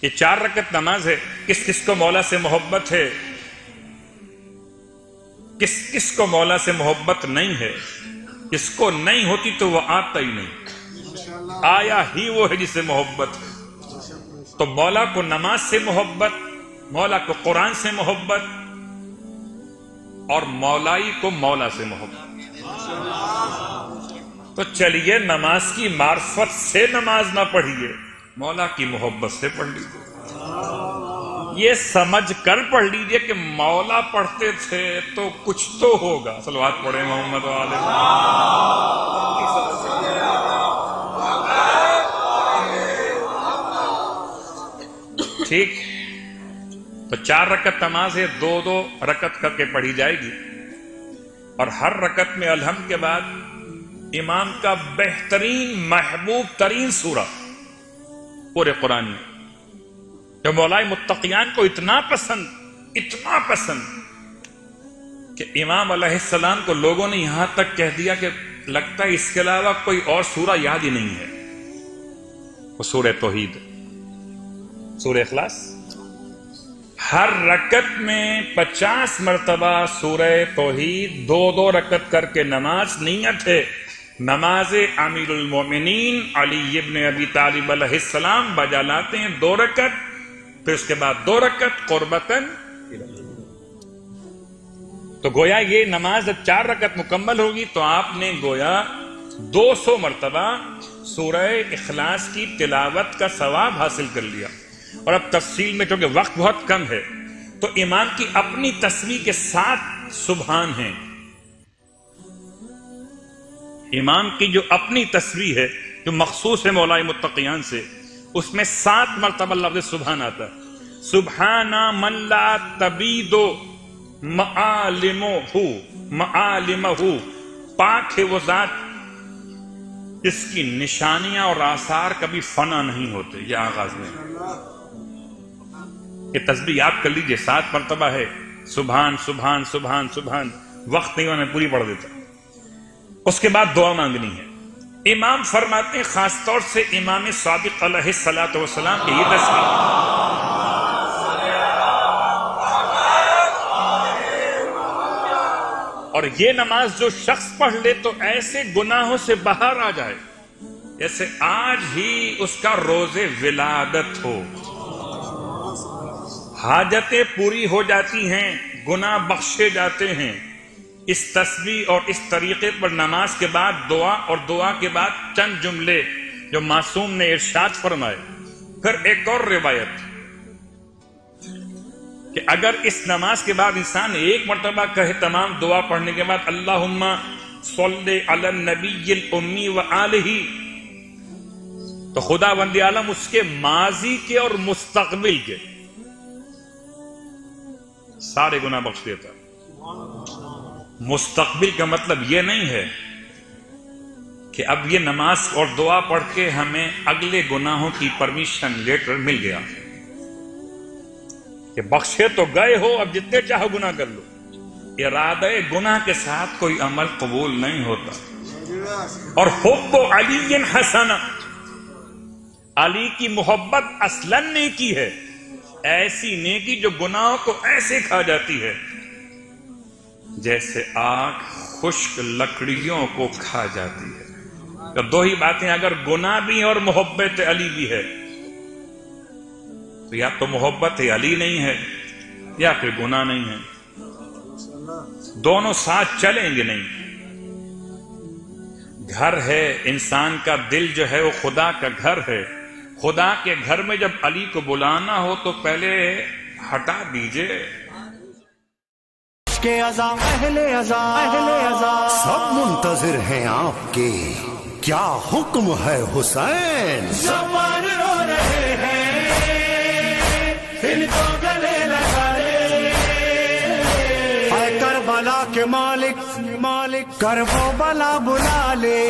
یہ 4 رکعت نماز ہے، کس کس کو مولا سے محبت ہے، کس کس کو مولا سے محبت نہیں ہے؟ جس کو نہیں ہوتی تو وہ آتا ہی نہیں، آیا ہی وہ ہے جسے محبت ہے۔ تو مولا کو نماز سے محبت، مولا کو قرآن سے محبت، اور مولائی کو مولا سے محبت۔ تو چلیے نماز کی معرفت سے نماز نہ پڑھیے، مولا کی محبت سے پڑھ لیجیے، یہ سمجھ کر پڑھ لیجیے کہ مولا پڑھتے تھے تو کچھ تو ہوگا۔ صلوات پڑھیں محمد علیہ۔ ٹھیک، تو 4 رکعت نماز ہے، 2 رکعت کر کے پڑھی جائے گی، اور ہر رکعت میں الحمد کے بعد امام کا بہترین محبوب ترین سورہ پورے قرآن میں، جو مولائے متقیان کو اتنا پسند کہ امام علیہ السلام کو لوگوں نے یہاں تک کہہ دیا کہ لگتا ہے اس کے علاوہ کوئی اور سورہ یاد ہی نہیں ہے، وہ سورہ توحید، سورہ اخلاص۔ ہر رکعت میں 50 مرتبہ سورہ توحید، 2 رکعت کر کے نماز، نیت ہے نماز امیر المومنین علی ابن ابی طالب علیہ السلام بجا لاتے ہیں 2 رکعت، پھر اس کے بعد 2 رکعت قربتاً۔ تو گویا یہ نماز جب 4 رکعت مکمل ہوگی تو آپ نے گویا 200 مرتبہ سورہ اخلاص کی تلاوت کا ثواب حاصل کر لیا۔ اور اب تفصیل میں چونکہ وقت بہت کم ہے تو امام کی اپنی تسبیح کے 7 سبحان ہیں، امام کی جو اپنی تسبیح ہے جو مخصوص ہے مولائے متقیان سے، اس میں 7 مرتبہ لفظ سبحان آتا ہے۔ سبحان من لا تبید معالمہ، پاک ہے وہ ذات جس کی نشانیاں اور آثار کبھی فنا نہیں ہوتے۔ یہ آغاز میں یہ تسبیح یاد کر لیجئے، 7 مرتبہ ہے، سبحان سبحان سبحان سبحان، وقت نہیں ہونے پوری پڑھ دیتا۔ اس کے بعد دعا مانگنی ہے۔ امام فرماتے ہیں خاص طور سے امام صادق علیہ السلام کی یہ تسبیح، اور یہ نماز جو شخص پڑھ لے تو ایسے گناہوں سے باہر آ جائے جیسے آج ہی اس کا روز ولادت ہو، حاجتیں پوری ہو جاتی ہیں، گناہ بخشے جاتے ہیں۔ اس تسبیح اور اس طریقے پر نماز کے بعد دعا، اور دعا کے بعد چند جملے جو معصوم نے ارشاد فرمائے۔ پھر ایک اور روایت کہ اگر اس نماز کے بعد انسان 1 مرتبہ کہے تمام دعا پڑھنے کے بعد اللہم صلی علی النبی الامی وآلہ، تو خدا بند عالم اس کے ماضی کے اور مستقبل کے سارے گناہ بخش دیتا۔ مستقبل کا مطلب یہ نہیں ہے کہ اب یہ نماز اور دعا پڑھ کے ہمیں اگلے گناہوں کی پرمیشن لیٹر مل گیا کہ بخشے تو گئے ہو، اب جتنے چاہو گناہ کر لو۔ ارادہ گناہ کے ساتھ کوئی عمل قبول نہیں ہوتا۔ اور حب علی حسن، علی کی محبت اصلاً نیکی ہے، ایسی نیکی جو گناہوں کو ایسے کھا جاتی ہے جیسے آگ خشک لکڑیوں کو کھا جاتی ہے۔ تو 2 ہی باتیں، اگر گناہ بھی اور محبت علی بھی ہے تو یا تو محبت علی نہیں ہے یا پھر گناہ نہیں ہے، دونوں ساتھ چلیں گے نہیں۔ گھر ہے انسان کا، دل جو ہے وہ خدا کا گھر ہے، خدا کے گھر میں جب علی کو بلانا ہو تو پہلے ہٹا دیجئے۔ اہل ازاں سب منتظر ہیں آپ کے، کیا حکم ہے حسین؟ زبان رو رہے ہیں ان کو گلے لگا لے، اے کربلا کے مالک کرب و بلا بلا لے۔